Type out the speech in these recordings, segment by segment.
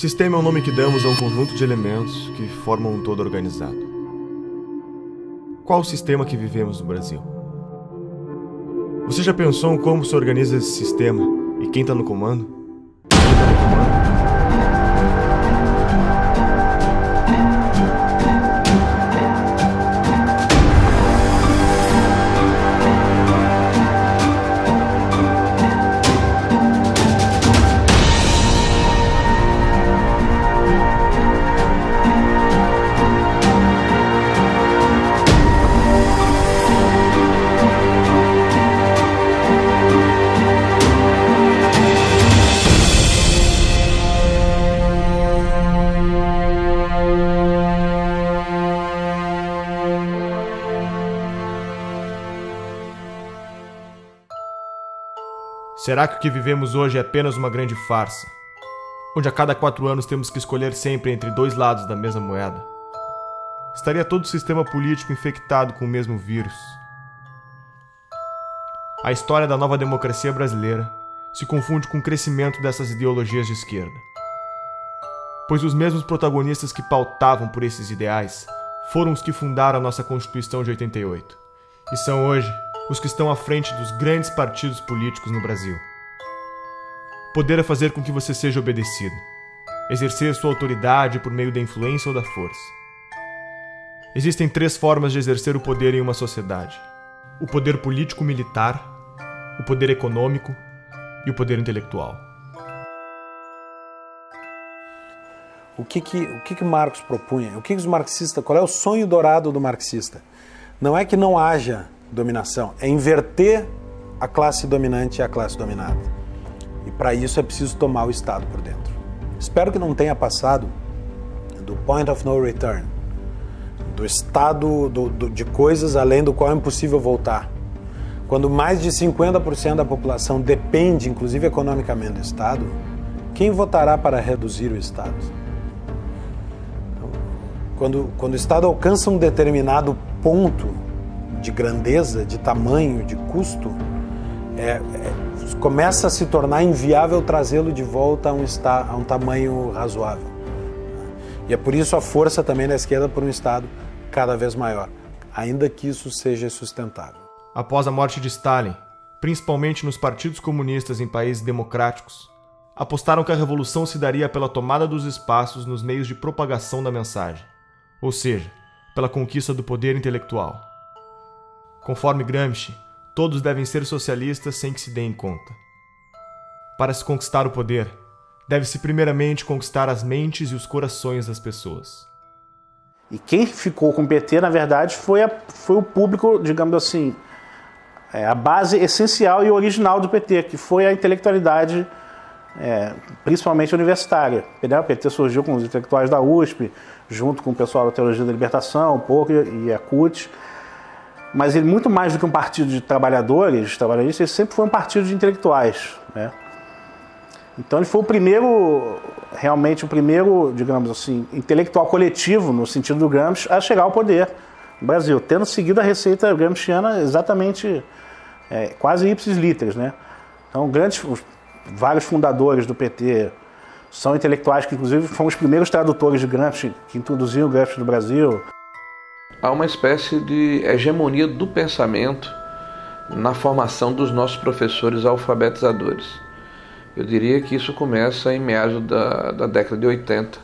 Sistema é o nome que damos a um conjunto de elementos que formam um todo organizado. Qual o sistema que vivemos no Brasil? Você já pensou em como se organiza esse sistema e quem está no comando? Será que o que vivemos hoje é apenas uma grande farsa, onde a cada 4 anos temos que escolher sempre entre 2 lados da mesma moeda? Estaria todo o sistema político infectado com o mesmo vírus? A história da nova democracia brasileira se confunde com o crescimento dessas ideologias de esquerda, pois os mesmos protagonistas que pautavam por esses ideais foram os que fundaram a nossa Constituição de 88, e são hoje os que estão à frente dos grandes partidos políticos no Brasil. Poder é fazer com que você seja obedecido, exercer sua autoridade por meio da influência ou da força. Existem 3 formas de exercer o poder em uma sociedade: o poder político-militar, o poder econômico e o poder intelectual. O que Marx propunha? O que os marxistas? Qual é o sonho dourado do marxista? Não é que não haja dominação, é inverter a classe dominante e a classe dominada. E para isso é preciso tomar o Estado por dentro. Espero que não tenha passado do point of no return, do estado de coisas além do qual é impossível voltar. Quando mais de 50% da população depende, inclusive economicamente, do Estado, quem votará para reduzir o Estado? Quando o Estado alcança um determinado ponto de grandeza, de tamanho, de custo, começa a se tornar inviável trazê-lo de volta a um tamanho razoável. E é por isso a força também da esquerda por um Estado cada vez maior, ainda que isso seja sustentável. Após a morte de Stalin, principalmente nos partidos comunistas em países democráticos, apostaram que a revolução se daria pela tomada dos espaços nos meios de propagação da mensagem, ou seja, pela conquista do poder intelectual. Conforme Gramsci, todos devem ser socialistas sem que se deem conta. Para se conquistar o poder, deve-se primeiramente conquistar as mentes e os corações das pessoas. E quem ficou com o PT, na verdade, foi o público, digamos assim, a base essencial e original do PT, que foi a intelectualidade, principalmente universitária. O PT surgiu com os intelectuais da USP, junto com o pessoal da Teologia da Libertação, um pouco, e a CUT. Mas ele, muito mais do que um partido de trabalhadores, ele sempre foi um partido de intelectuais, né? Então ele foi realmente o primeiro, digamos assim, intelectual coletivo, no sentido do Gramsci, a chegar ao poder no Brasil, tendo seguido a receita gramsciana exatamente, quase ipsis literis, né? Então vários fundadores do PT são intelectuais que, inclusive, foram os primeiros tradutores de Gramsci, que introduziram o Gramsci no Brasil. Há uma espécie de hegemonia do pensamento na formação dos nossos professores alfabetizadores. Eu diria que isso começa em meados da década de 80.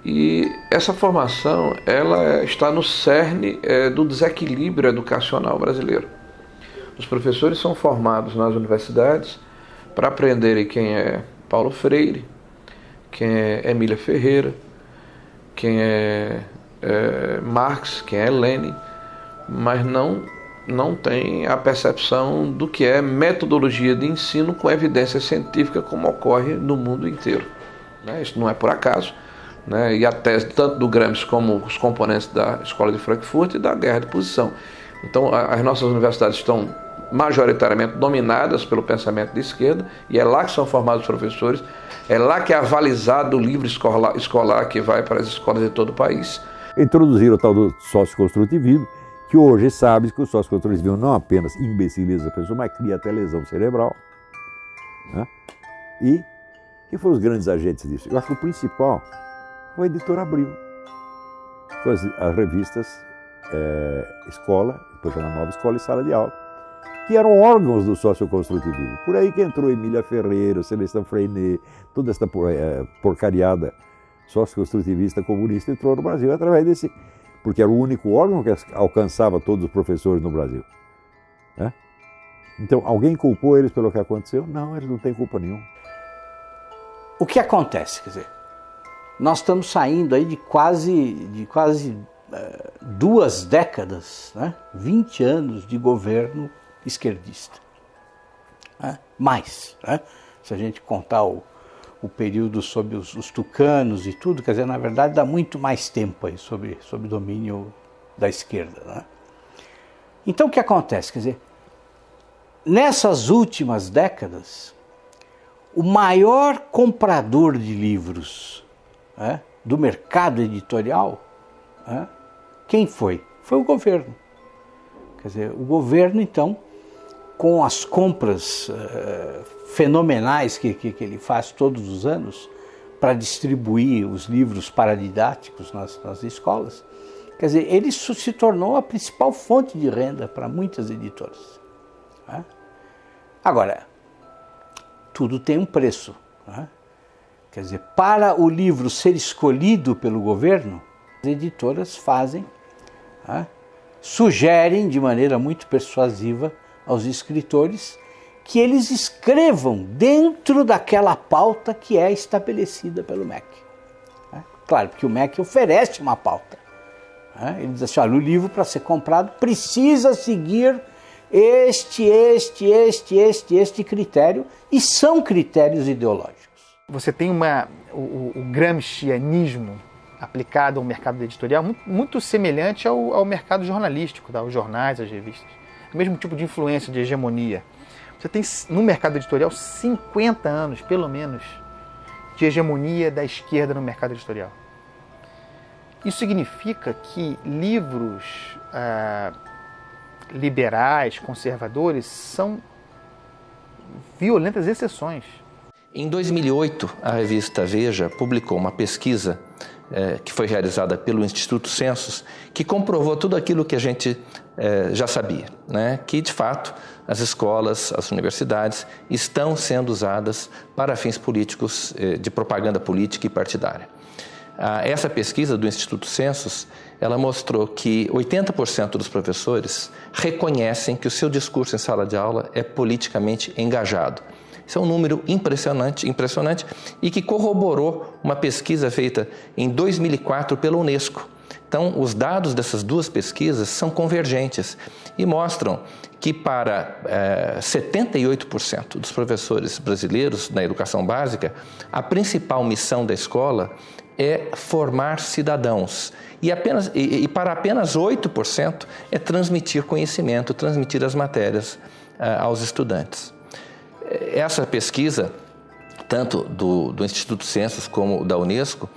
E essa formação ela está no cerne do desequilíbrio educacional brasileiro. Os professores são formados nas universidades para aprenderem quem é Paulo Freire, quem é Emília Ferreira, quem é Marx, quem é Lenin, mas não tem a percepção do que é metodologia de ensino com evidência científica, como ocorre no mundo inteiro. Isso não é por acaso, e a tese tanto do Gramsci como os componentes da Escola de Frankfurt e da guerra de posição. Então as nossas universidades estão majoritariamente dominadas pelo pensamento de esquerda, e é lá que são formados os professores, é lá que é avalizado o livro escolar que vai para as escolas de todo o país. Introduziram o tal do socioconstrutivismo, que hoje sabe que o socioconstrutivismo não apenas imbeciliza a pessoa, mas cria até lesão cerebral, né? E Quem foram os grandes agentes disso? Eu acho que o principal foi a editora Abril, com as revistas Escola, depois era Nova Escola e Sala de Aula, que eram órgãos do socioconstrutivismo. Por aí que entrou Emília Ferreira, Celestão Freinet, toda essa porcariada socioconstrutivista comunista entrou no Brasil através desse, porque era o único órgão que alcançava todos os professores no Brasil. Né? Então, alguém culpou eles pelo que aconteceu? Não, eles não têm culpa nenhuma. O que acontece? Quer dizer, nós estamos saindo aí de quase 2 décadas, né? 20 anos de governo esquerdista. Né? Mais, né? Se a gente contar o período sob os tucanos e tudo, quer dizer, na verdade dá muito mais tempo aí sob domínio da esquerda. Né? Então o que acontece? Quer dizer, nessas últimas décadas, o maior comprador de livros, né, do mercado editorial, né, quem foi? Foi o governo. Quer dizer, o governo, então, com as compras fenomenais que ele faz todos os anos para distribuir os livros paradidáticos nas escolas, quer dizer, ele se tornou a principal fonte de renda para muitas editoras. Né? Agora, tudo tem um preço. Né? Quer dizer, para o livro ser escolhido pelo governo, as editoras fazem, né, sugerem de maneira muito persuasiva aos escritores que eles escrevam dentro daquela pauta que é estabelecida pelo MEC. Né? Claro, porque o MEC oferece uma pauta. Né? Ele diz assim, olha, o livro para ser comprado precisa seguir este critério, e são critérios ideológicos. Você tem o gramscianismo aplicado ao mercado editorial muito semelhante ao mercado jornalístico, aos jornais, às revistas. O mesmo tipo de influência, de hegemonia. Você tem no mercado editorial 50 anos, pelo menos, de hegemonia da esquerda no mercado editorial. Isso significa que livros liberais, conservadores, são violentas exceções. Em 2008, a revista Veja publicou uma pesquisa que foi realizada pelo Instituto Census, que comprovou tudo aquilo que a gente já sabia, né? Que, de fato, as escolas, as universidades estão sendo usadas para fins políticos, de propaganda política e partidária. Essa pesquisa do Instituto Census, ela mostrou que 80% dos professores reconhecem que o seu discurso em sala de aula é politicamente engajado. Isso é um número impressionante e que corroborou uma pesquisa feita em 2004 pela Unesco. Então, os dados dessas duas pesquisas são convergentes e mostram que para 78% dos professores brasileiros na educação básica, a principal missão da escola é formar cidadãos. E para apenas 8% é transmitir conhecimento, transmitir as matérias aos estudantes. Essa pesquisa, tanto do Instituto Census como da Unesco,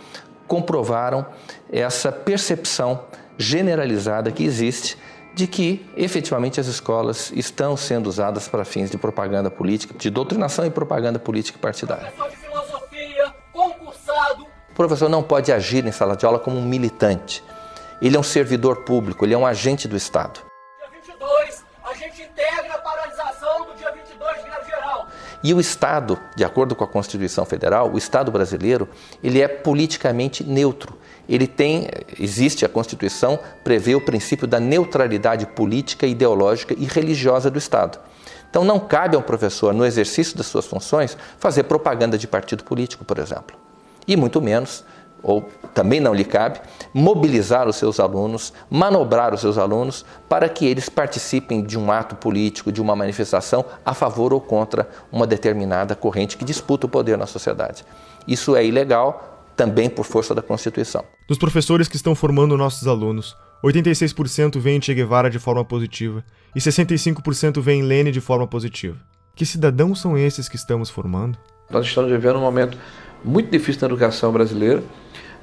comprovaram essa percepção generalizada que existe de que, efetivamente, as escolas estão sendo usadas para fins de propaganda política, de doutrinação e propaganda política partidária. Professor de filosofia, concursado. O professor não pode agir em sala de aula como um militante. Ele é um servidor público, ele é um agente do Estado. Dia 22, a gente integra a paralisação do dia 22 de greve geral. E o Estado, de acordo com a Constituição Federal, o Estado brasileiro, ele é politicamente neutro. Existe a Constituição, prevê o princípio da neutralidade política, ideológica e religiosa do Estado. Então não cabe ao professor, no exercício das suas funções, fazer propaganda de partido político, por exemplo. E muito menos, ou também não lhe cabe, mobilizar os seus alunos, manobrar os seus alunos para que eles participem de um ato político, de uma manifestação a favor ou contra uma determinada corrente que disputa o poder na sociedade. Isso é ilegal, também por força da Constituição. Dos professores que estão formando nossos alunos, 86% veem Che Guevara de forma positiva e 65% veem Lênin de forma positiva. Que cidadãos são esses que estamos formando? Nós estamos vivendo um momento muito difícil na educação brasileira.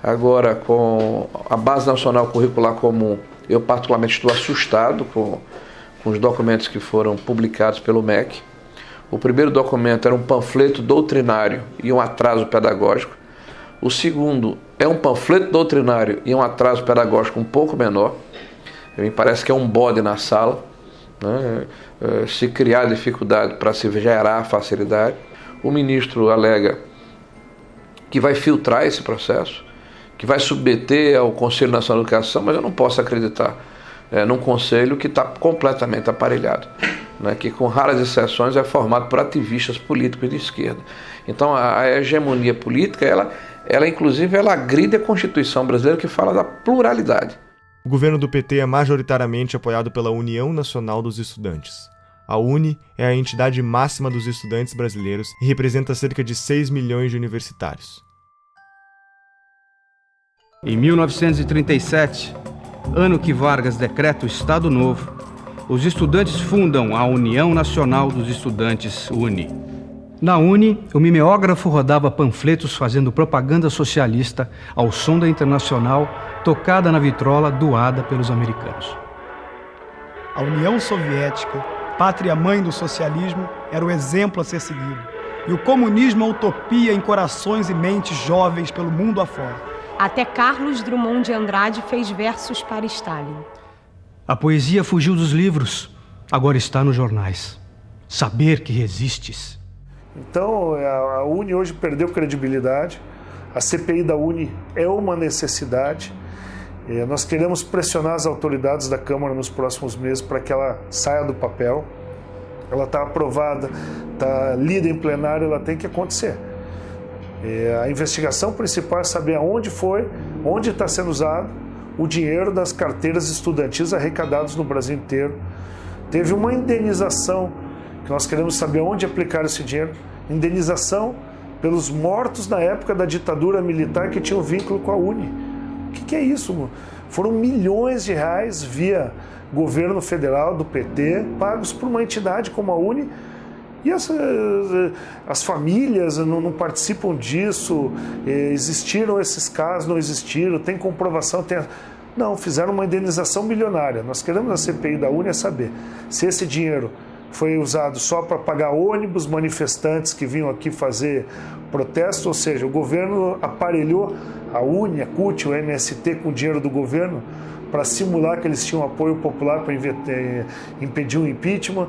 Agora, com a Base Nacional Curricular Comum, eu particularmente estou assustado com os documentos que foram publicados pelo MEC, O primeiro documento era um panfleto doutrinário e um atraso pedagógico. O segundo é um panfleto doutrinário e um atraso pedagógico um pouco menor. Me parece que é um bode na sala, né? Se criar dificuldade para se gerar facilidade. O ministro alega que vai filtrar esse processo, que vai submeter ao Conselho Nacional de Educação, mas eu não posso acreditar num conselho que está completamente aparelhado, né, que com raras exceções é formado por ativistas políticos de esquerda. Então a hegemonia política, ela inclusive ela agride a Constituição brasileira, que fala da pluralidade. O governo do PT é majoritariamente apoiado pela União Nacional dos Estudantes. A UNE é a entidade máxima dos estudantes brasileiros e representa cerca de 6 milhões de universitários. Em 1937, ano que Vargas decreta o Estado Novo, os estudantes fundam a União Nacional dos Estudantes, UNE. Na UNE, o mimeógrafo rodava panfletos fazendo propaganda socialista ao som da Internacional, tocada na vitrola doada pelos americanos. A União Soviética, pátria-mãe do socialismo, era o exemplo a ser seguido. E o comunismo a utopia em corações e mentes jovens pelo mundo afora. Até Carlos Drummond de Andrade fez versos para Stalin. A poesia fugiu dos livros, agora está nos jornais. Saber que resistes. Então, a UNE hoje perdeu credibilidade. A CPI da UNE é uma necessidade. Nós queremos pressionar as autoridades da Câmara nos próximos meses para que ela saia do papel. Ela está aprovada, está lida em plenário, ela tem que acontecer. A investigação principal é saber aonde foi, onde está sendo usado o dinheiro das carteiras estudantis arrecadadas no Brasil inteiro. Teve uma indenização, que nós queremos saber onde aplicar esse dinheiro, indenização pelos mortos na época da ditadura militar que tinham vínculo com a UNE. O que é isso? Foram milhões de reais via governo federal do PT, pagos por uma entidade como a UNE, e as famílias não participam disso. Existiram esses casos, não existiram, tem comprovação, não, fizeram uma indenização milionária. Nós queremos na CPI da UNE saber se esse dinheiro foi usado só para pagar ônibus, manifestantes que vinham aqui fazer protesto, ou seja, o governo aparelhou a UNE, a CUT, o MST com o dinheiro do governo para simular que eles tinham apoio popular para impedir o impeachment,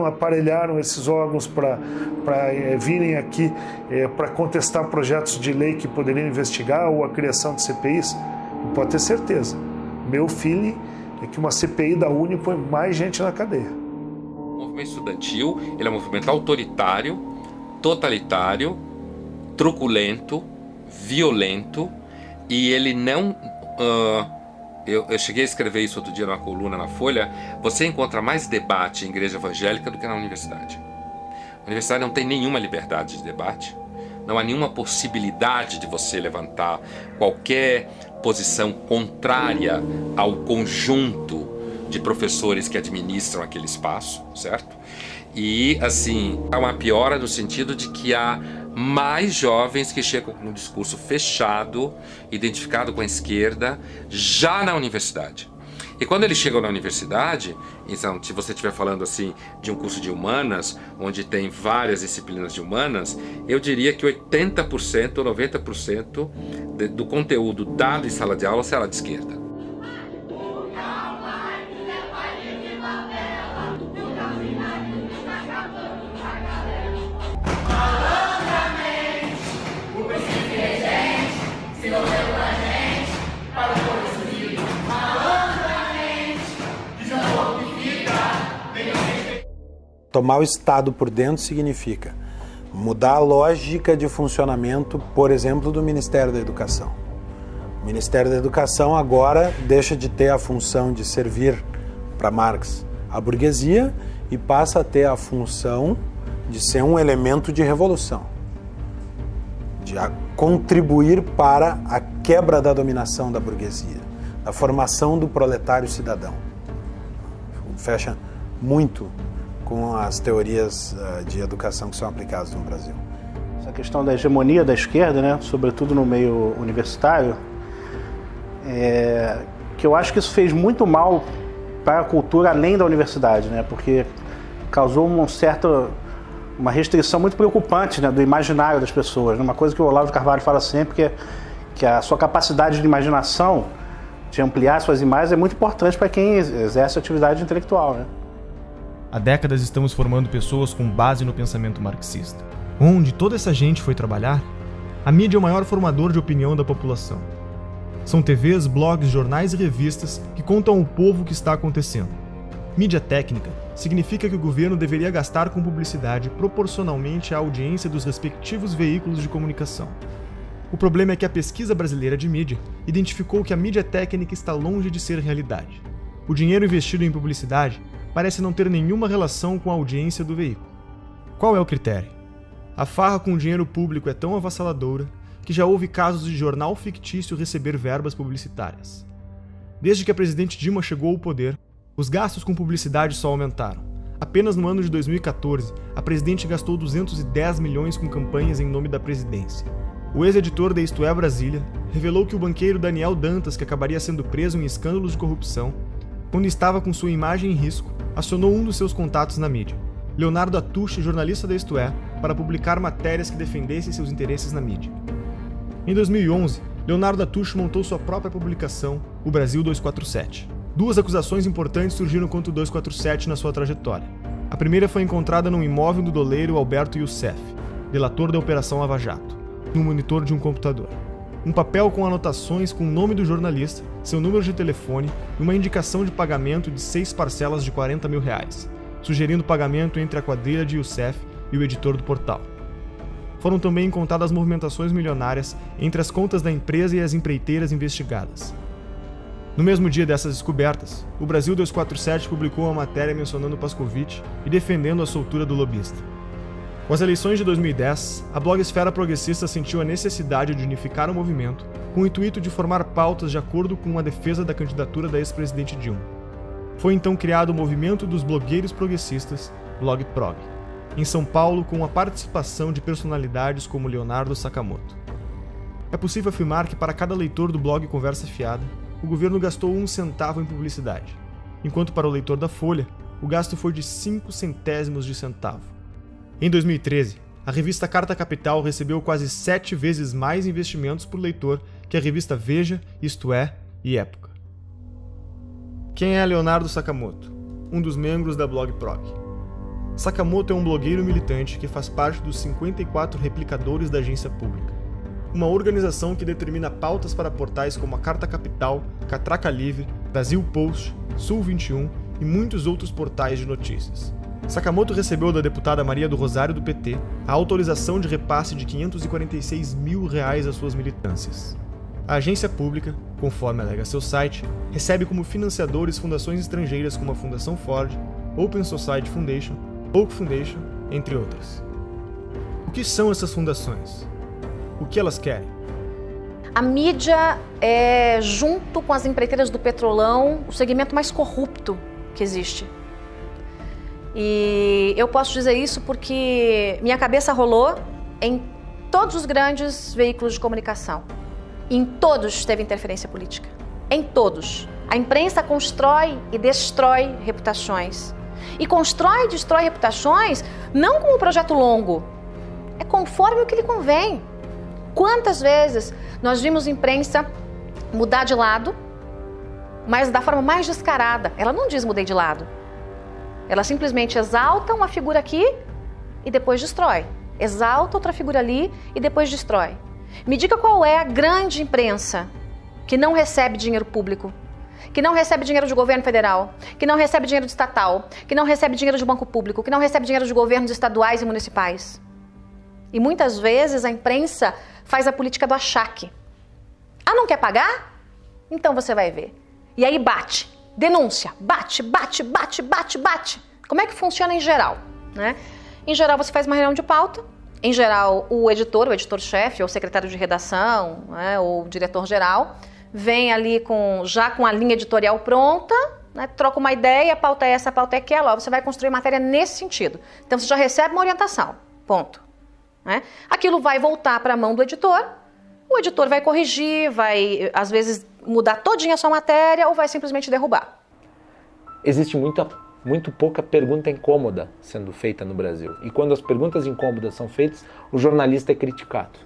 aparelharam esses órgãos para virem aqui para contestar projetos de lei que poderiam investigar ou a criação de CPIs. Pode ter certeza. Meu feeling é que uma CPI da UNE põe mais gente na cadeia. O movimento estudantil ele é um movimento autoritário, totalitário, truculento, violento, e ele não... Eu cheguei a escrever isso outro dia numa coluna na Folha. Você encontra mais debate em igreja evangélica do que na universidade. A universidade não tem nenhuma liberdade de debate. Não há nenhuma possibilidade de você levantar qualquer posição contrária ao conjunto de professores que administram aquele espaço, certo? E, assim, há uma piora no sentido de que há mais jovens que chegam com um discurso fechado, identificado com a esquerda, já na universidade. E quando eles chegam na universidade, então, se você estiver falando assim de um curso de humanas, onde tem várias disciplinas de humanas, eu diria que 80% ou 90% do conteúdo dado em sala de aula será de esquerda. Tomar o Estado por dentro significa mudar a lógica de funcionamento, por exemplo, do Ministério da Educação. O Ministério da Educação agora deixa de ter a função de servir para Marx a burguesia e passa a ter a função de ser um elemento de revolução, de contribuir para a quebra da dominação da burguesia, da formação do proletário cidadão. Fecha muito com as teorias de educação que são aplicadas no Brasil. Essa questão da hegemonia da esquerda, né, sobretudo no meio universitário, que eu acho que isso fez muito mal para a cultura além da universidade, né, porque causou um certo uma restrição muito preocupante, né, do imaginário das pessoas. Uma coisa que o Olavo de Carvalho fala sempre, que a sua capacidade de imaginação, de ampliar suas imagens, é muito importante para quem exerce atividade intelectual, né? Há décadas estamos formando pessoas com base no pensamento marxista. Onde toda essa gente foi trabalhar? A mídia é o maior formador de opinião da população. São TVs, blogs, jornais e revistas que contam ao povo o que está acontecendo. Mídia técnica significa que o governo deveria gastar com publicidade proporcionalmente à audiência dos respectivos veículos de comunicação. O problema é que a pesquisa brasileira de mídia identificou que a mídia técnica está longe de ser realidade. O dinheiro investido em publicidade parece não ter nenhuma relação com a audiência do veículo. Qual é o critério? A farra com o dinheiro público é tão avassaladora que já houve casos de jornal fictício receber verbas publicitárias. Desde que a presidente Dilma chegou ao poder, os gastos com publicidade só aumentaram. Apenas no ano de 2014, a presidente gastou 210 milhões com campanhas em nome da presidência. O ex-editor da Isto É Brasília revelou que o banqueiro Daniel Dantas, que acabaria sendo preso em escândalos de corrupção, quando estava com sua imagem em risco, acionou um dos seus contatos na mídia, Leonardo Atush, jornalista da Isto É, para publicar matérias que defendessem seus interesses na mídia. Em 2011, Leonardo Atush montou sua própria publicação, o Brasil 247. Duas acusações importantes surgiram contra o 247 na sua trajetória. A primeira foi encontrada num imóvel do doleiro Alberto Youssef, delator da Operação Lava Jato, no monitor de um computador. Um papel com anotações com o nome do jornalista, seu número de telefone e uma indicação de pagamento de 6 parcelas de R$40 mil, sugerindo pagamento entre a quadrilha de Youssef e o editor do portal. Foram também encontradas movimentações milionárias entre as contas da empresa e as empreiteiras investigadas. No mesmo dia dessas descobertas, o Brasil 247 publicou uma matéria mencionando Pascovitch e defendendo a soltura do lobista. Com as eleições de 2010, a blogosfera progressista sentiu a necessidade de unificar o movimento com o intuito de formar pautas de acordo com a defesa da candidatura da ex-presidente Dilma. Foi então criado o movimento dos blogueiros progressistas, BlogProg, em São Paulo, com a participação de personalidades como Leonardo Sakamoto. É possível afirmar que para cada leitor do blog Conversa Fiada, o governo gastou 1 centavo em publicidade, enquanto para o leitor da Folha, o gasto foi de 5 centésimos de centavo. Em 2013, a revista Carta Capital recebeu quase 7 vezes mais investimentos por leitor que a revista Veja, Isto É e Época. Quem é Leonardo Sakamoto? Um dos membros da BlogProg. Sakamoto é um blogueiro militante que faz parte dos 54 replicadores da agência pública, uma organização que determina pautas para portais como a Carta Capital, Catraca Livre, Brasil Post, Sul 21 e muitos outros portais de notícias. Sakamoto recebeu da deputada Maria do Rosário do PT a autorização de repasse de R$546 mil às suas militâncias. A agência pública, conforme alega seu site, recebe como financiadores fundações estrangeiras como a Fundação Ford, Open Society Foundation, Oak Foundation, entre outras. O que são essas fundações? O que elas querem? A mídia é, junto com as empreiteiras do petrolão, o segmento mais corrupto que existe. E eu posso dizer isso porque minha cabeça rolou em todos os grandes veículos de comunicação. Em todos teve interferência política. Em todos. A imprensa constrói e destrói reputações. E constrói e destrói reputações não como um projeto longo. É conforme o que lhe convém. Quantas vezes nós vimos imprensa mudar de lado, mas da forma mais descarada. Ela não diz mudei de lado. Ela simplesmente exalta uma figura aqui e depois destrói. Exalta outra figura ali e depois destrói. Me diga qual é a grande imprensa que não recebe dinheiro público, que não recebe dinheiro de governo federal, que não recebe dinheiro de estatal, que não recebe dinheiro de banco público, que não recebe dinheiro de governos estaduais e municipais. E muitas vezes a imprensa faz a política do achaque. Ah, não quer pagar? Então você vai ver. E aí bate. Denúncia, bate. Como é que funciona em geral, né? Em geral você faz uma reunião de pauta, em geral o editor-chefe, ou secretário de redação, né, ou diretor-geral, vem ali já com a linha editorial pronta, né, troca uma ideia, a pauta é essa, a pauta é aquela, ó, você vai construir matéria nesse sentido. Então você já recebe uma orientação, ponto. Né? Aquilo vai voltar para a mão do editor, o editor vai corrigir, vai às vezes mudar todinha a sua matéria ou vai simplesmente derrubar. Existe muita muito pouca pergunta incômoda sendo feita no Brasil. E quando as perguntas incômodas são feitas, o jornalista é criticado.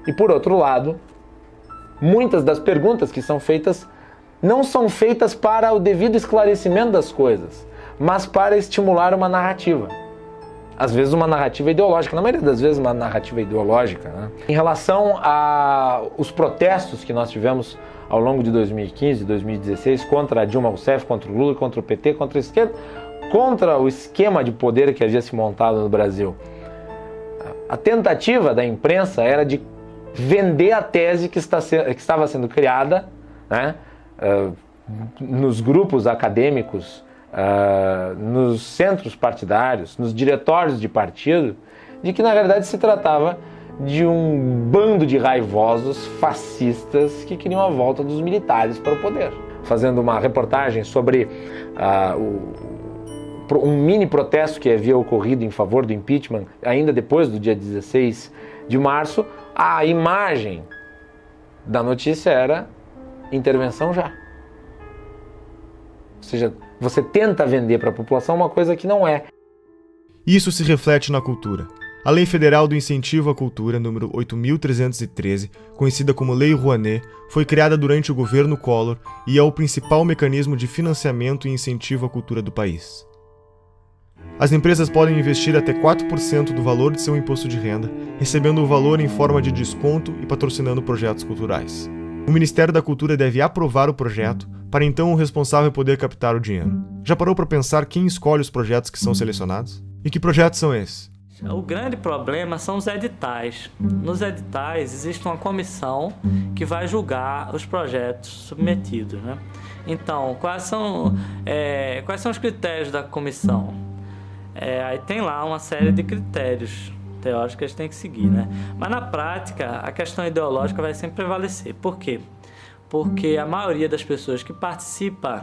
E por outro lado, muitas das perguntas que são feitas não são feitas para o devido esclarecimento das coisas, mas para estimular uma narrativa. Às vezes uma narrativa ideológica, na maioria das vezes uma narrativa ideológica. Né? Em relação aos protestos que nós tivemos ao longo de 2015 e 2016 contra a Dilma Rousseff, contra o Lula, contra o PT, contra a esquerda, contra o esquema de poder que havia se montado no Brasil. A tentativa da imprensa era de vender a tese que estava sendo criada, né, nos grupos acadêmicos, nos centros partidários, nos diretórios de partido, de que na verdade se tratava de um bando de raivosos fascistas que queriam a volta dos militares para o poder. Fazendo uma reportagem sobre um mini protesto que havia ocorrido em favor do impeachment, ainda depois do dia 16 de março, a imagem da notícia era intervenção já. Ou seja, você tenta vender para a população uma coisa que não é. Isso se reflete na cultura. A Lei Federal do Incentivo à Cultura, número 8.313, conhecida como Lei Rouanet, foi criada durante o governo Collor e é o principal mecanismo de financiamento e incentivo à cultura do país. As empresas podem investir até 4% do valor de seu imposto de renda, recebendo o valor em forma de desconto e patrocinando projetos culturais. O Ministério da Cultura deve aprovar o projeto, para então o responsável poder captar o dinheiro. Já parou para pensar quem escolhe os projetos que são selecionados? E que projetos são esses? O grande problema são os editais. Nos editais existe uma comissão que vai julgar os projetos submetidos, né? Então, quais são os critérios da comissão? Aí tem lá uma série de critérios teóricos que eles têm que seguir, né? Mas na prática, a questão ideológica vai sempre prevalecer. Por quê? Porque a maioria das pessoas que participa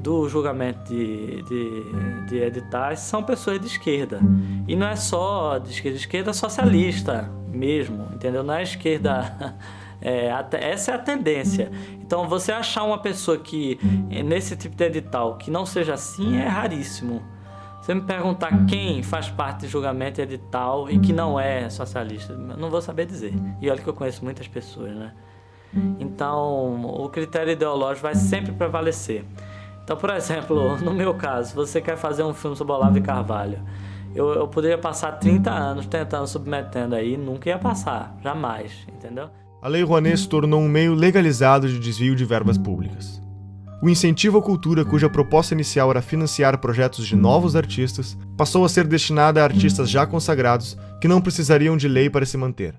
do julgamento de editais são pessoas de esquerda. E não é só de esquerda socialista mesmo, entendeu? Não é esquerda... essa é a tendência. Então, você achar uma pessoa que, nesse tipo de edital, que não seja assim, é raríssimo. Você me perguntar quem faz parte de julgamento edital e que não é socialista, eu não vou saber dizer. E olha que eu conheço muitas pessoas, né? Então, o critério ideológico vai sempre prevalecer. Então, por exemplo, no meu caso, você quer fazer um filme sobre Olavo de Carvalho. Eu poderia passar 30 anos tentando, submetendo aí, nunca ia passar, jamais, entendeu? A Lei Rouanet se tornou um meio legalizado de desvio de verbas públicas. O incentivo à cultura, cuja proposta inicial era financiar projetos de novos artistas, passou a ser destinada a artistas já consagrados que não precisariam de lei para se manter.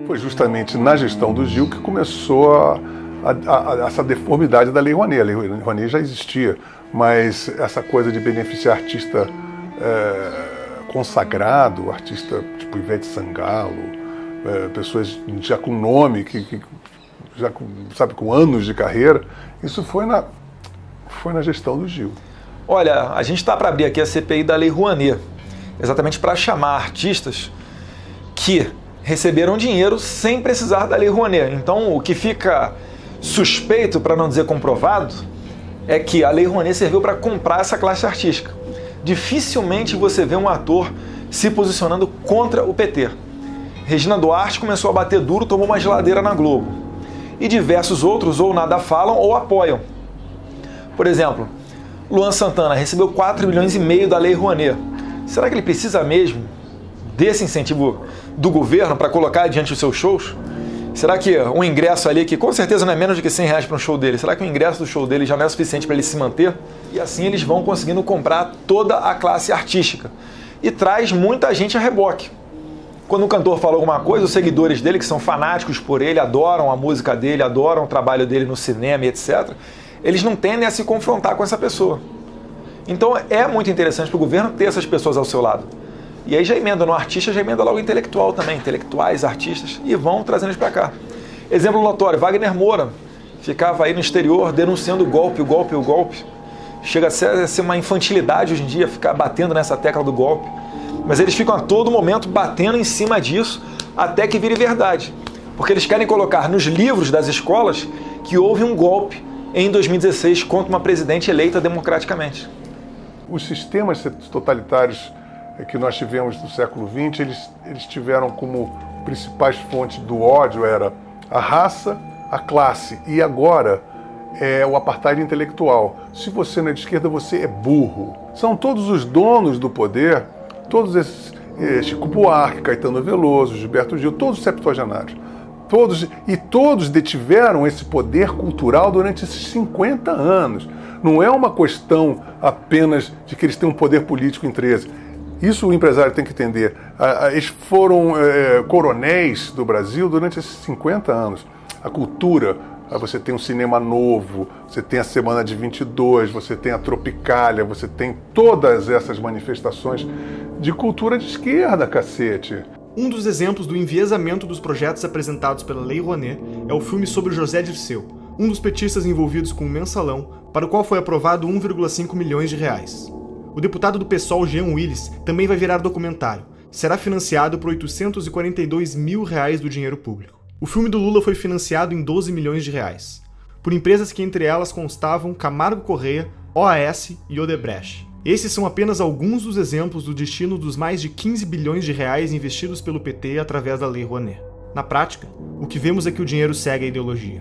Foi justamente na gestão do Gil que começou essa deformidade da Lei Rouanet. A Lei Rouanet já existia, mas essa coisa de beneficiar artista consagrado, artista tipo Ivete Sangalo, pessoas já com nome, já com anos de carreira, isso foi na gestão do Gil. Olha, a gente está para abrir aqui a CPI da Lei Rouanet, exatamente para chamar artistas que receberam dinheiro sem precisar da Lei Rouanet. Então, o que fica suspeito, para não dizer comprovado, é que a Lei Rouanet serviu para comprar essa classe artística. Dificilmente você vê um ator se posicionando contra o PT. Regina Duarte começou a bater duro, tomou uma geladeira na Globo. E diversos outros ou nada falam ou apoiam. Por exemplo, Luan Santana recebeu 4,5 milhões da Lei Rouanet. Será que ele precisa mesmo desse incentivo do governo para colocar diante dos seus shows? Será que um ingresso ali, que com certeza não é menos de que R$100 para um show dele, será que o ingresso do show dele já não é suficiente para ele se manter? E assim eles vão conseguindo comprar toda a classe artística. E traz muita gente a reboque. Quando um cantor fala alguma coisa, os seguidores dele, que são fanáticos por ele, adoram a música dele, adoram o trabalho dele no cinema e etc., eles não tendem a se confrontar com essa pessoa. Então é muito interessante para o governo ter essas pessoas ao seu lado. E aí já emenda no artista, já emenda logo intelectual também, intelectuais, artistas, e vão trazendo eles para cá. Exemplo notório, Wagner Moura ficava aí no exterior denunciando o golpe. Chega a ser uma infantilidade hoje em dia ficar batendo nessa tecla do golpe. Mas eles ficam a todo momento batendo em cima disso até que vire verdade. Porque eles querem colocar nos livros das escolas que houve um golpe em 2016 contra uma presidente eleita democraticamente. Os sistemas totalitários que nós tivemos no século XX, eles tiveram como principais fontes do ódio era a raça, a classe e agora é o apartheid intelectual. Se você não é de esquerda, você é burro. São todos os donos do poder, todos esses, Chico Buarque, Caetano Veloso, Gilberto Gil, todos septuagenários. Todos detiveram esse poder cultural durante esses 50 anos. Não é uma questão apenas de que eles têm um poder político em 13. Isso o empresário tem que entender. Eles foram coronéis do Brasil durante esses 50 anos. A cultura, você tem um cinema novo, você tem a Semana de 22, você tem a Tropicália, você tem todas essas manifestações de cultura de esquerda, cacete. Um dos exemplos do enviesamento dos projetos apresentados pela Lei Rouanet é o filme sobre José Dirceu, um dos petistas envolvidos com o mensalão, para o qual foi aprovado 1,5 milhões de reais. O deputado do PSOL, Jean Willis, também vai virar documentário. Será financiado por 842 mil reais do dinheiro público. O filme do Lula foi financiado em 12 milhões de reais, por empresas que entre elas constavam Camargo Correia, OAS e Odebrecht. Esses são apenas alguns dos exemplos do destino dos mais de 15 bilhões de reais investidos pelo PT através da Lei Rouanet. Na prática, o que vemos é que o dinheiro segue a ideologia.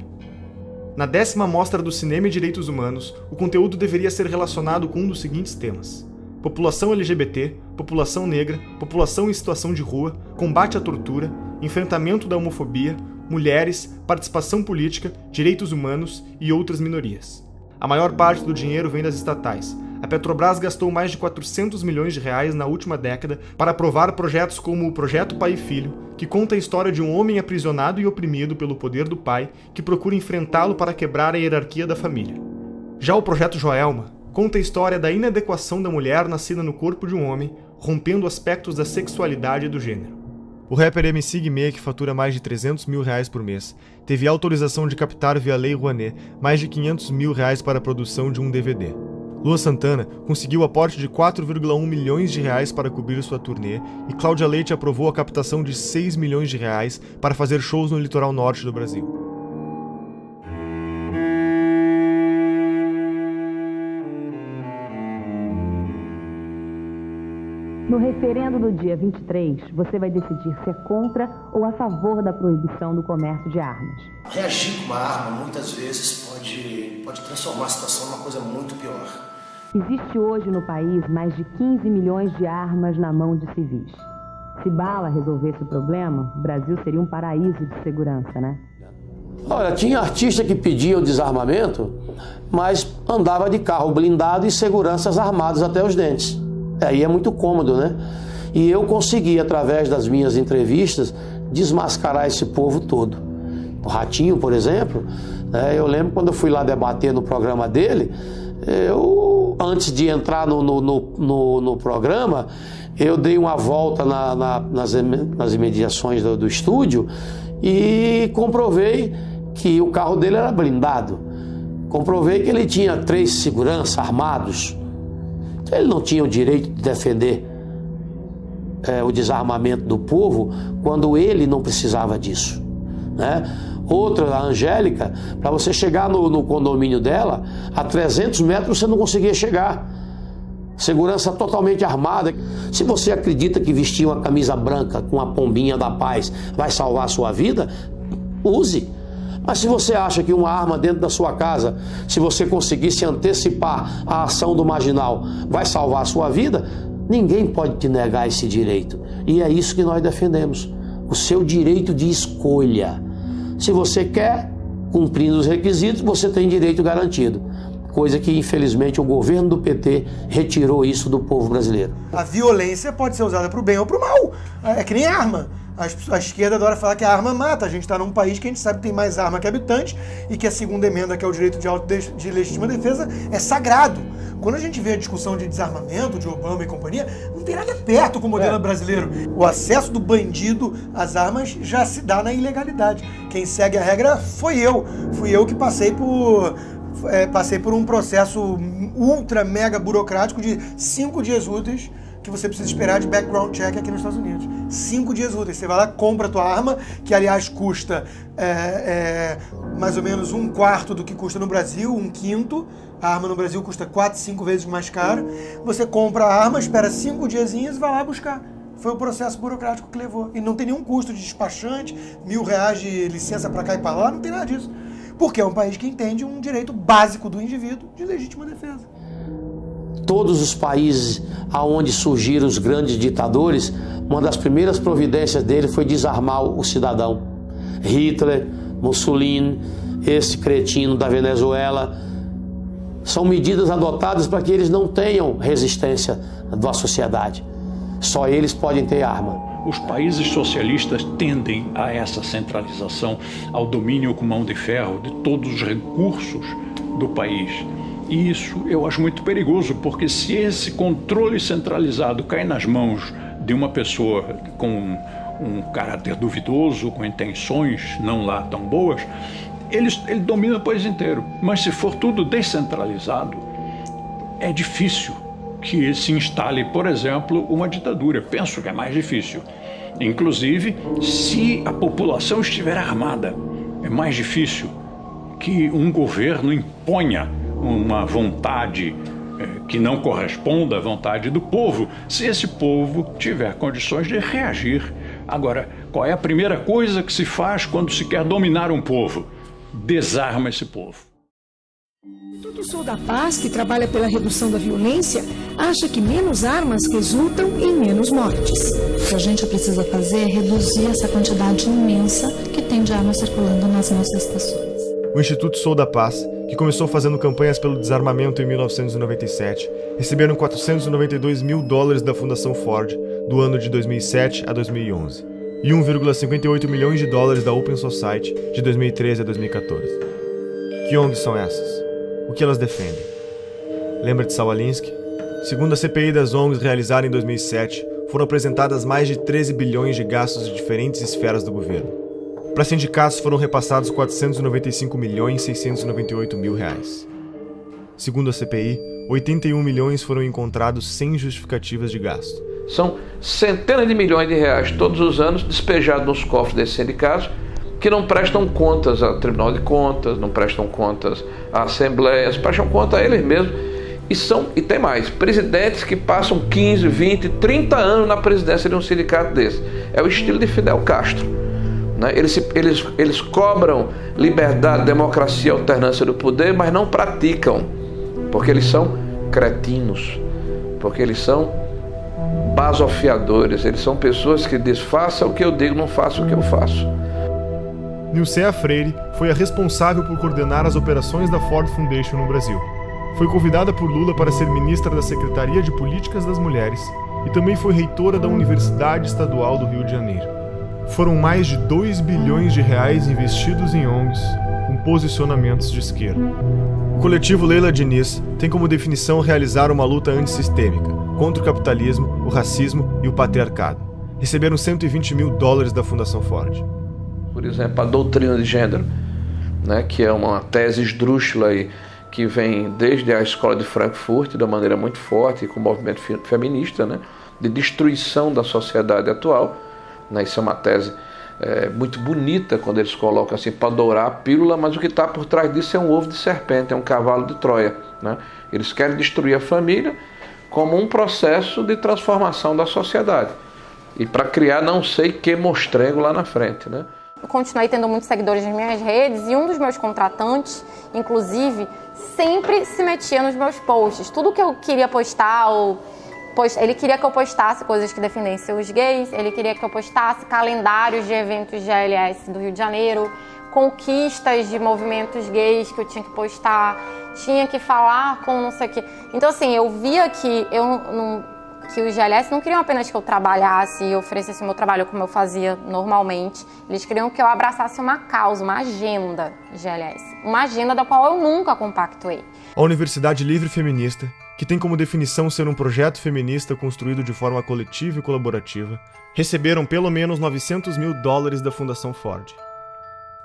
Na 10ª Mostra do Cinema e Direitos Humanos, o conteúdo deveria ser relacionado com um dos seguintes temas: população LGBT, população negra, população em situação de rua, combate à tortura, enfrentamento da homofobia, mulheres, participação política, direitos humanos e outras minorias. A maior parte do dinheiro vem das estatais. A Petrobras gastou mais de 400 milhões de reais na última década para aprovar projetos como o Projeto Pai e Filho, que conta a história de um homem aprisionado e oprimido pelo poder do pai, que procura enfrentá-lo para quebrar a hierarquia da família. Já o Projeto Joelma conta a história da inadequação da mulher nascida no corpo de um homem, rompendo aspectos da sexualidade e do gênero. O rapper MC Guimê, que fatura mais de 300 mil reais por mês, teve autorização de captar via Lei Rouanet mais de 500 mil reais para a produção de um DVD. Luan Santana conseguiu aporte de 4,1 milhões de reais para cobrir sua turnê e Cláudia Leite aprovou a captação de 6 milhões de reais para fazer shows no litoral norte do Brasil. No referendo do dia 23, você vai decidir se é contra ou a favor da proibição do comércio de armas. Reagir com uma arma, muitas vezes, pode transformar a situação numa coisa muito pior. Existe hoje no país mais de 15 milhões de armas na mão de civis. Se bala resolvesse o problema, o Brasil seria um paraíso de segurança, né? Olha, tinha artista que pedia o desarmamento, mas andava de carro blindado e seguranças armados até os dentes. Aí é muito cômodo, né? E eu consegui, através das minhas entrevistas, desmascarar esse povo todo. O Ratinho, por exemplo, eu lembro quando eu fui lá debater no programa dele, antes de entrar no programa, eu dei uma volta nas imediações do estúdio e comprovei que o carro dele era blindado. Comprovei que ele tinha 3 seguranças armados. Ele não tinha o direito de defender o desarmamento do povo quando ele não precisava disso, né? Outra, a Angélica, para você chegar no condomínio dela, a 300 metros você não conseguia chegar. Segurança totalmente armada. Se você acredita que vestir uma camisa branca com a pombinha da paz vai salvar a sua vida, use. Mas se você acha que uma arma dentro da sua casa, se você conseguir se antecipar à ação do marginal, vai salvar a sua vida, ninguém pode te negar esse direito. E é isso que nós defendemos, o seu direito de escolha. Se você quer, cumprindo os requisitos, você tem direito garantido. Coisa que, infelizmente, o governo do PT retirou isso do povo brasileiro. A violência pode ser usada para o bem ou para o mal. É que nem arma. A esquerda adora falar que a arma mata. A gente está num país que a gente sabe que tem mais arma que habitante e que a segunda emenda, que é o direito de legítima defesa, é sagrado. Quando a gente vê a discussão de desarmamento, de Obama e companhia, não tem nada perto com o modelo brasileiro. O acesso do bandido às armas já se dá na ilegalidade. Quem segue a regra foi eu. Fui eu que passei por um processo ultra mega burocrático de 5 dias úteis que você precisa esperar de background check aqui nos Estados Unidos. 5 dias úteis. Você vai lá, compra a tua arma, que aliás custa mais ou menos 1/4 do que custa no Brasil, 1/5. A arma no Brasil custa 4, 5 vezes mais caro. Você compra a arma, espera 5 diazinhos e vai lá buscar. Foi o processo burocrático que levou. E não tem nenhum custo de despachante, R$1.000 de licença para cá e para lá, não tem nada disso. Porque é um país que entende um direito básico do indivíduo de legítima defesa. Todos os países aonde surgiram os grandes ditadores, uma das primeiras providências dele foi desarmar o cidadão. Hitler, Mussolini, esse cretino da Venezuela, são medidas adotadas para que eles não tenham resistência da sociedade. Só eles podem ter arma. Os países socialistas tendem a essa centralização, ao domínio com mão de ferro de todos os recursos do país. E isso eu acho muito perigoso, porque se esse controle centralizado cai nas mãos de uma pessoa com um caráter duvidoso, com intenções não lá tão boas, ele domina o país inteiro. Mas se for tudo descentralizado, é difícil que se instale, por exemplo, uma ditadura. Penso que é mais difícil. Inclusive, se a população estiver armada, é mais difícil que um governo imponha uma vontade que não corresponda à vontade do povo, se esse povo tiver condições de reagir. Agora, qual é a primeira coisa que se faz quando se quer dominar um povo? Desarma esse povo. O Instituto Sou da Paz, que trabalha pela redução da violência, acha que menos armas resultam em menos mortes. O que a gente precisa fazer é reduzir essa quantidade imensa que tem de armas circulando nas nossas estações. O Instituto Sou da Paz, que começou fazendo campanhas pelo desarmamento em 1997, receberam $492 mil da Fundação Ford do ano de 2007 a 2011 e $1,58 milhões da Open Society de 2013 a 2014. Que ONGs são essas? O que elas defendem? Lembra de Saul Alinsky? Segundo a CPI das ONGs realizada em 2007, foram apresentadas mais de 13 bilhões de gastos de diferentes esferas do governo. Para sindicatos foram repassados R$495.698.000. Segundo a CPI, 81 milhões foram encontrados sem justificativas de gasto. São centenas de milhões de reais todos os anos despejados nos cofres desses sindicatos que não prestam contas ao Tribunal de Contas, não prestam contas à Assembleia, prestam conta a eles mesmos. E tem mais, presidentes que passam 15, 20, 30 anos na presidência de um sindicato desse. É o estilo de Fidel Castro. Né? Eles cobram liberdade, democracia, alternância do poder, mas não praticam, porque eles são cretinos, porque eles são basofiadores, eles são pessoas que dizem, faça o que eu digo, não faça o que eu faço. Nilcea Freire foi a responsável por coordenar as operações da Ford Foundation no Brasil. Foi convidada por Lula para ser ministra da Secretaria de Políticas das Mulheres e também foi reitora da Universidade Estadual do Rio de Janeiro. Foram mais de 2 bilhões de reais investidos em ONGs com posicionamentos de esquerda. O coletivo Leila Diniz tem como definição realizar uma luta antissistêmica contra o capitalismo, o racismo e o patriarcado. Receberam $120 mil da Fundação Ford. Por exemplo, a doutrina de gênero, né, que é uma tese esdrúxula aí, que vem desde a escola de Frankfurt, de uma maneira muito forte, com o movimento feminista, né, de destruição da sociedade atual. Né, isso é uma tese muito bonita, quando eles colocam assim, para dourar a pílula, mas o que está por trás disso é um ovo de serpente, é um cavalo de Troia. Né? Eles querem destruir a família como um processo de transformação da sociedade. E para criar não sei que mostrengo lá na frente, né? Eu continuei tendo muitos seguidores nas minhas redes e um dos meus contratantes, inclusive, sempre se metia nos meus posts. Tudo que eu queria postar, ele queria que eu postasse coisas que defendessem os gays, ele queria que eu postasse calendários de eventos de ALS do Rio de Janeiro, conquistas de movimentos gays que eu tinha que postar, tinha que falar com não sei o quê. Então, assim, eu via que que os GLS não queriam apenas que eu trabalhasse e oferecesse o meu trabalho como eu fazia normalmente. Eles queriam que eu abraçasse uma causa, uma agenda GLS. Uma agenda da qual eu nunca compactuei. A Universidade Livre Feminista, que tem como definição ser um projeto feminista construído de forma coletiva e colaborativa, receberam pelo menos $900 mil da Fundação Ford.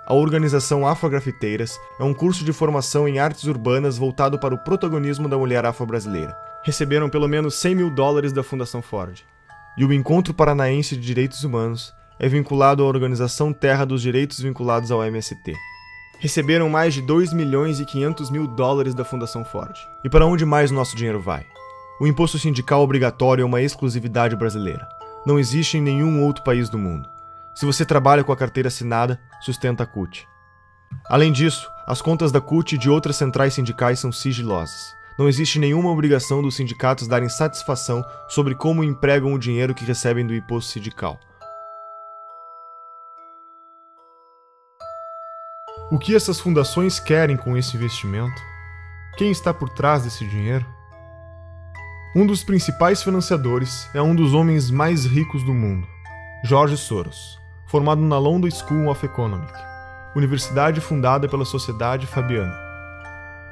A organização Afrografiteiras é um curso de formação em artes urbanas voltado para o protagonismo da mulher afro-brasileira. receberam pelo menos $100 mil da Fundação Ford. E o Encontro Paranaense de Direitos Humanos é vinculado à Organização Terra dos Direitos vinculados ao MST. Receberam mais de $2.500.000 da Fundação Ford. E para onde mais o nosso dinheiro vai? O imposto sindical obrigatório é uma exclusividade brasileira. Não existe em nenhum outro país do mundo. Se você trabalha com a carteira assinada, sustenta a CUT. Além disso, as contas da CUT e de outras centrais sindicais são sigilosas. Não existe nenhuma obrigação dos sindicatos darem satisfação sobre como empregam o dinheiro que recebem do imposto sindical. O que essas fundações querem com esse investimento? Quem está por trás desse dinheiro? Um dos principais financiadores é um dos homens mais ricos do mundo, George Soros, formado na London School of Economics, universidade fundada pela Sociedade Fabiana.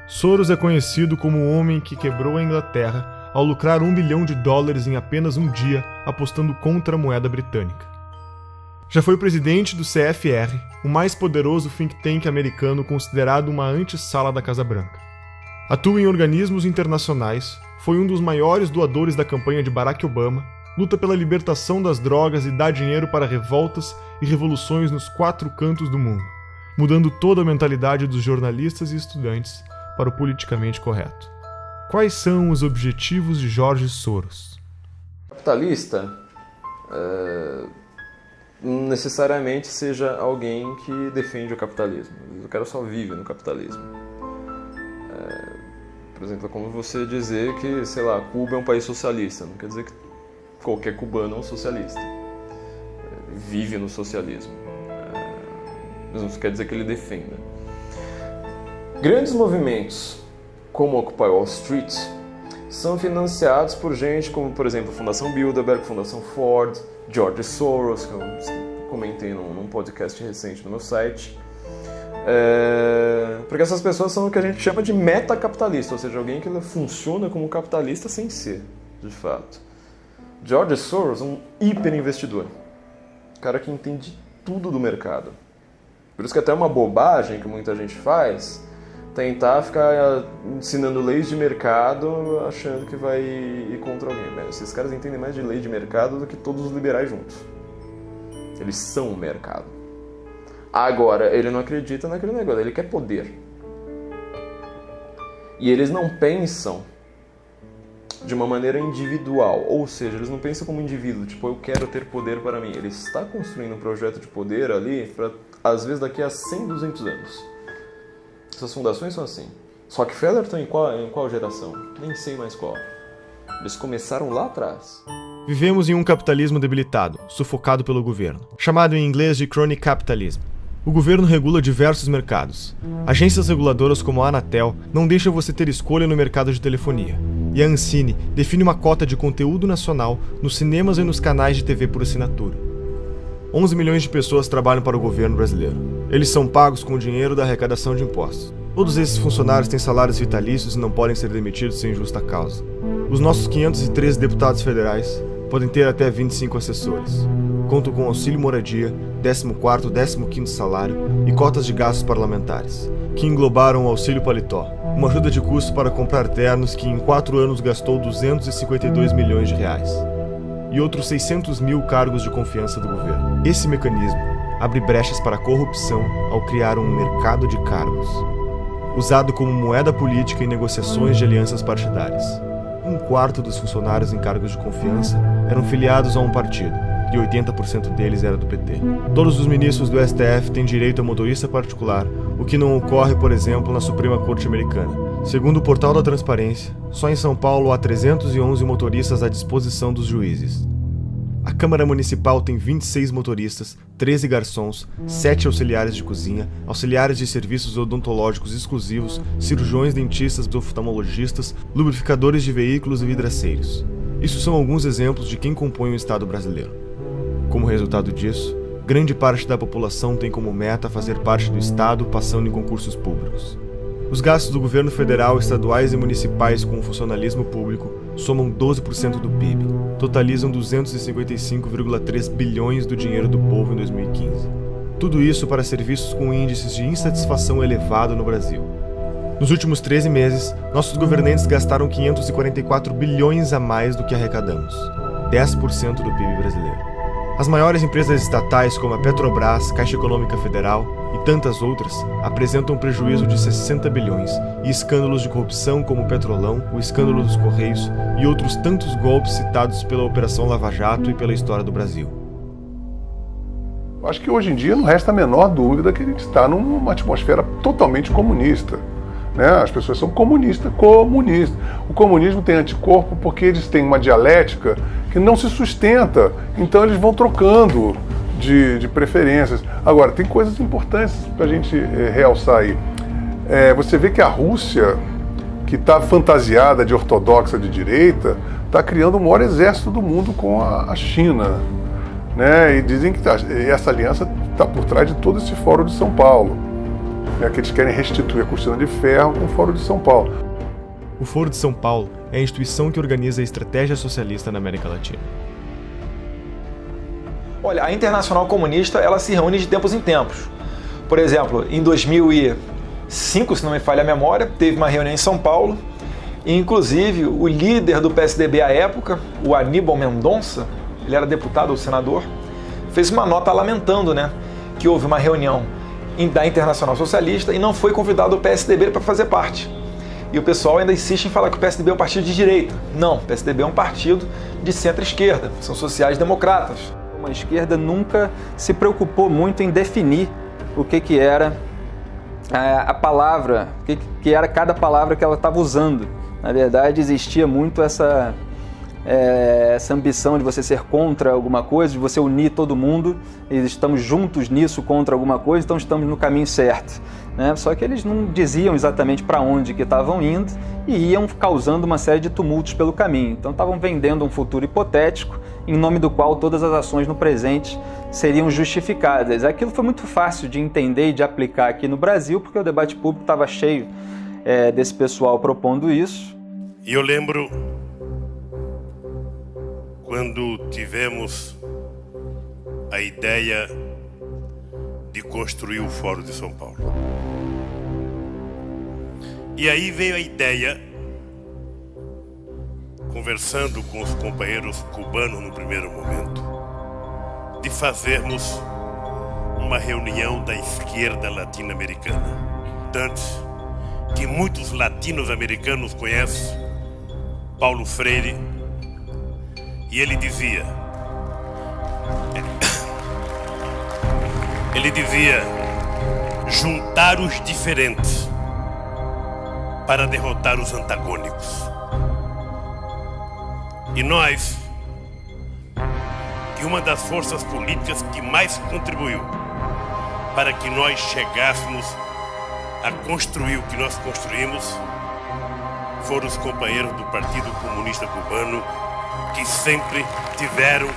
Soros é conhecido como o homem que quebrou a Inglaterra ao lucrar $1 bilhão em apenas um dia apostando contra a moeda britânica. Já foi presidente do CFR, o mais poderoso think tank americano considerado uma antessala da Casa Branca. Atua em organismos internacionais, foi um dos maiores doadores da campanha de Barack Obama, luta pela libertação das drogas e dá dinheiro para revoltas e revoluções nos 4 cantos do mundo, mudando toda a mentalidade dos jornalistas e estudantes para o politicamente correto. Quais são os objetivos de George Soros? Capitalista não necessariamente seja alguém que defende o capitalismo. O cara só vive no capitalismo. Por exemplo, é como você dizer que, sei lá, Cuba é um país socialista. Não quer dizer que qualquer cubano é um socialista. Vive no socialismo. Mas não quer dizer que ele defenda. Grandes movimentos, como Occupy Wall Street, são financiados por gente como, por exemplo, Fundação Bilderberg, Fundação Ford, George Soros, que eu comentei num podcast recente no meu site. Porque essas pessoas são o que a gente chama de metacapitalista, ou seja, alguém que funciona como capitalista sem ser, de fato. George Soros é um hiperinvestidor, cara que entende tudo do mercado. Por isso que até é uma bobagem que muita gente faz, tentar ficar ensinando leis de mercado achando que vai ir contra alguém. Esses caras entendem mais de lei de mercado do que todos os liberais juntos. Eles são o mercado. Agora, ele não acredita naquele negócio, ele quer poder. E eles não pensam de uma maneira individual, ou seja, eles não pensam como indivíduo, tipo, eu quero ter poder para mim. Ele está construindo um projeto de poder ali, para, às vezes, daqui a 100, 200 anos. Essas fundações são assim. Rockefeller está em qual geração? Nem sei mais qual. Eles começaram lá atrás. Vivemos em um capitalismo debilitado, sufocado pelo governo, chamado em inglês de crony capitalism. O governo regula diversos mercados. Agências reguladoras como a Anatel não deixam você ter escolha no mercado de telefonia. E a Ancine define uma cota de conteúdo nacional nos cinemas e nos canais de TV por assinatura. 11 milhões de pessoas trabalham para o governo brasileiro. Eles são pagos com o dinheiro da arrecadação de impostos. Todos esses funcionários têm salários vitalícios e não podem ser demitidos sem justa causa. Os nossos 513 deputados federais podem ter até 25 assessores. Contam com auxílio moradia, 14º, 15º salário e cotas de gastos parlamentares, que englobaram o auxílio paletó, uma ajuda de custo para comprar ternos que em 4 anos gastou R$252 milhões. E outros 600 mil cargos de confiança do governo. Esse mecanismo abre brechas para a corrupção ao criar um mercado de cargos, usado como moeda política em negociações de alianças partidárias. 1/4 dos funcionários em cargos de confiança eram filiados a um partido, e 80% deles era do PT. Todos os ministros do STF têm direito a motorista particular, o que não ocorre, por exemplo, na Suprema Corte Americana. Segundo o Portal da Transparência, só em São Paulo há 311 motoristas à disposição dos juízes. A Câmara Municipal tem 26 motoristas, 13 garçons, 7 auxiliares de cozinha, auxiliares de serviços odontológicos exclusivos, cirurgiões, dentistas, oftalmologistas, lubrificadores de veículos e vidraceiros. Isso são alguns exemplos de quem compõe o Estado brasileiro. Como resultado disso, grande parte da população tem como meta fazer parte do Estado passando em concursos públicos. Os gastos do governo federal, estaduais e municipais com o funcionalismo público somam 12% do PIB, totalizam 255,3 bilhões do dinheiro do povo em 2015. Tudo isso para serviços com índices de insatisfação elevado no Brasil. Nos últimos 13 meses, nossos governantes gastaram 544 bilhões a mais do que arrecadamos, 10% do PIB brasileiro. As maiores empresas estatais, como a Petrobras, Caixa Econômica Federal e tantas outras, apresentam prejuízo de 60 bilhões e escândalos de corrupção como o Petrolão, o escândalo dos Correios e outros tantos golpes citados pela Operação Lava Jato e pela história do Brasil. Acho que hoje em dia não resta a menor dúvida que a gente está numa atmosfera totalmente comunista. Né? As pessoas são comunistas. O comunismo tem anticorpo porque eles têm uma dialética que não se sustenta. Então eles vão trocando de preferências. Agora, tem coisas importantes para a gente realçar aí. Você vê que a Rússia, que está fantasiada de ortodoxa de direita, está criando o maior exército do mundo com a China. Né? E dizem que essa aliança está por trás de todo esse Fórum de São Paulo. Que eles querem restituir a cortina de ferro com o Fórum de São Paulo. O Foro de São Paulo é a instituição que organiza a estratégia socialista na América Latina. Olha, a Internacional Comunista ela se reúne de tempos em tempos. Por exemplo, em 2005, se não me falha a memória, teve uma reunião em São Paulo e, inclusive, o líder do PSDB à época, o Aníbal Mendonça, ele era deputado ou senador, fez uma nota lamentando, né, que houve uma reunião da Internacional Socialista e não foi convidado o PSDB para fazer parte. E o pessoal ainda insiste em falar que o PSDB é um partido de direita. Não, o PSDB é um partido de centro-esquerda, são sociais-democratas. A esquerda nunca se preocupou muito em definir o que era a palavra, o que era cada palavra que ela estava usando. Na verdade, existia muito essa ambição de você ser contra alguma coisa, de você unir todo mundo, e estamos juntos nisso contra alguma coisa, então estamos no caminho certo. Né? Só que eles não diziam exatamente para onde que estavam indo e iam causando uma série de tumultos pelo caminho. Então estavam vendendo um futuro hipotético em nome do qual todas as ações no presente seriam justificadas. Aquilo foi muito fácil de entender e de aplicar aqui no Brasil, porque o debate público estava cheio desse pessoal propondo isso. E eu lembro quando tivemos a ideia de construir o Fórum de São Paulo. E aí veio a ideia, conversando com os companheiros cubanos no primeiro momento, de fazermos uma reunião da esquerda latino-americana. Tanto que muitos latinos-americanos conhecem Paulo Freire, e ele dizia, juntar os diferentes para derrotar os antagônicos. E nós, que uma das forças políticas que mais contribuiu para que nós chegássemos a construir o que nós construímos, foram os companheiros do Partido Comunista Cubano, que sempre tiveram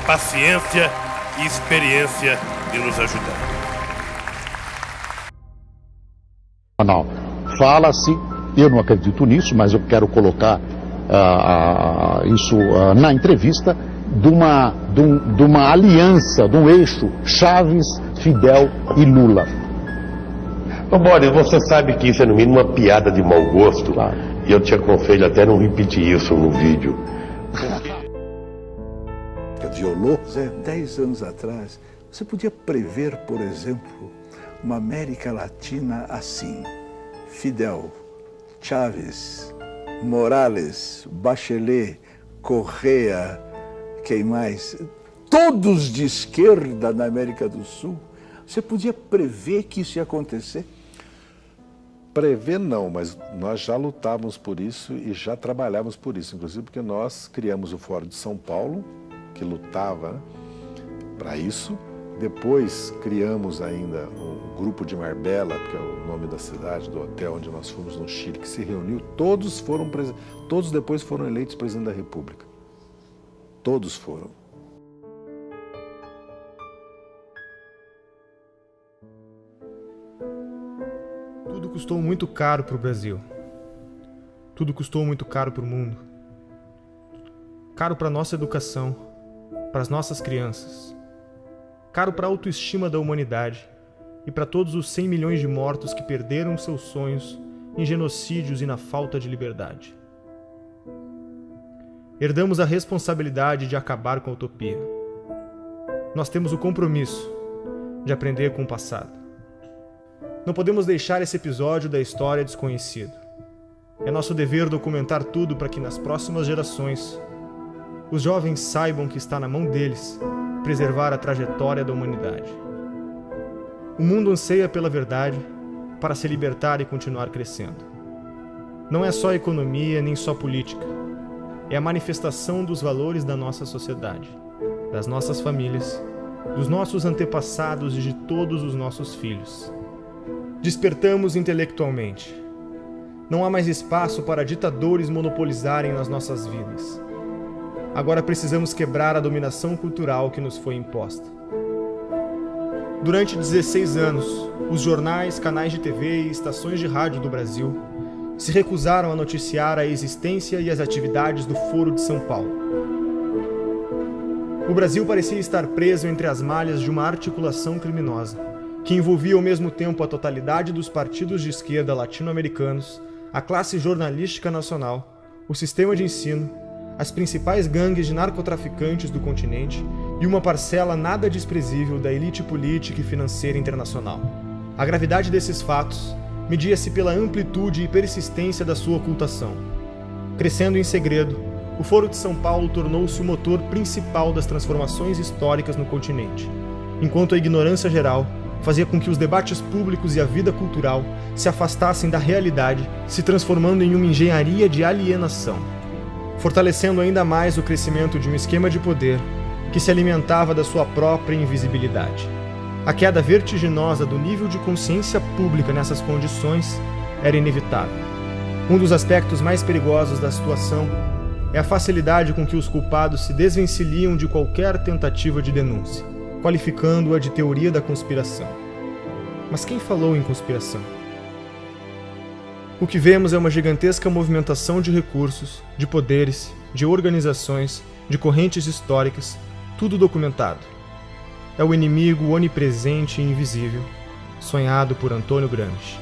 paciência e experiência de nos ajudar. Não, fala-se, eu não acredito nisso, mas eu quero colocar isso na entrevista, de uma aliança, de um eixo Chaves, Fidel e Lula. Ô Boris, você sabe que isso é no mínimo uma piada de mau gosto, claro. E eu te aconselho até não repetir isso no vídeo. Violou, 10 anos atrás, você podia prever, por exemplo, uma América Latina assim: Fidel, Chávez, Morales, Bachelet, Correa, quem mais? Todos de esquerda na América do Sul. Você podia prever que isso ia acontecer? Prever não, mas nós já lutávamos por isso e já trabalhávamos por isso, inclusive porque nós criamos o Fórum de São Paulo, que lutava para isso. Depois criamos ainda um grupo de Marbella, que é o nome da cidade, do hotel onde nós fomos no Chile, que se reuniu. Todos depois foram eleitos presidente da República. Todos foram. Tudo custou muito caro para o Brasil. Tudo custou muito caro para o mundo. Caro para a nossa educação, para as nossas crianças. Caro para a autoestima da humanidade e para todos os 100 milhões de mortos que perderam seus sonhos em genocídios e na falta de liberdade. Herdamos a responsabilidade de acabar com a utopia. Nós temos o compromisso de aprender com o passado. Não podemos deixar esse episódio da história desconhecido. É nosso dever documentar tudo para que nas próximas gerações os jovens saibam que está na mão deles preservar a trajetória da humanidade. O mundo anseia pela verdade para se libertar e continuar crescendo. Não é só economia nem só política. É a manifestação dos valores da nossa sociedade, das nossas famílias, dos nossos antepassados e de todos os nossos filhos. Despertamos intelectualmente. Não há mais espaço para ditadores monopolizarem nas nossas vidas. Agora precisamos quebrar a dominação cultural que nos foi imposta. Durante 16 anos, os jornais, canais de TV e estações de rádio do Brasil se recusaram a noticiar a existência e as atividades do Foro de São Paulo. O Brasil parecia estar preso entre as malhas de uma articulação criminosa, que envolvia ao mesmo tempo a totalidade dos partidos de esquerda latino-americanos, a classe jornalística nacional, o sistema de ensino, as principais gangues de narcotraficantes do continente e uma parcela nada desprezível da elite política e financeira internacional. A gravidade desses fatos media-se pela amplitude e persistência da sua ocultação. Crescendo em segredo, o Foro de São Paulo tornou-se o motor principal das transformações históricas no continente, enquanto a ignorância geral fazia com que os debates públicos e a vida cultural se afastassem da realidade, se transformando em uma engenharia de alienação, fortalecendo ainda mais o crescimento de um esquema de poder que se alimentava da sua própria invisibilidade. A queda vertiginosa do nível de consciência pública nessas condições era inevitável. Um dos aspectos mais perigosos da situação é a facilidade com que os culpados se desvencilham de qualquer tentativa de denúncia, qualificando-a de teoria da conspiração. Mas quem falou em conspiração? O que vemos é uma gigantesca movimentação de recursos, de poderes, de organizações, de correntes históricas, tudo documentado. É o inimigo onipresente e invisível, sonhado por Antônio Gramsci.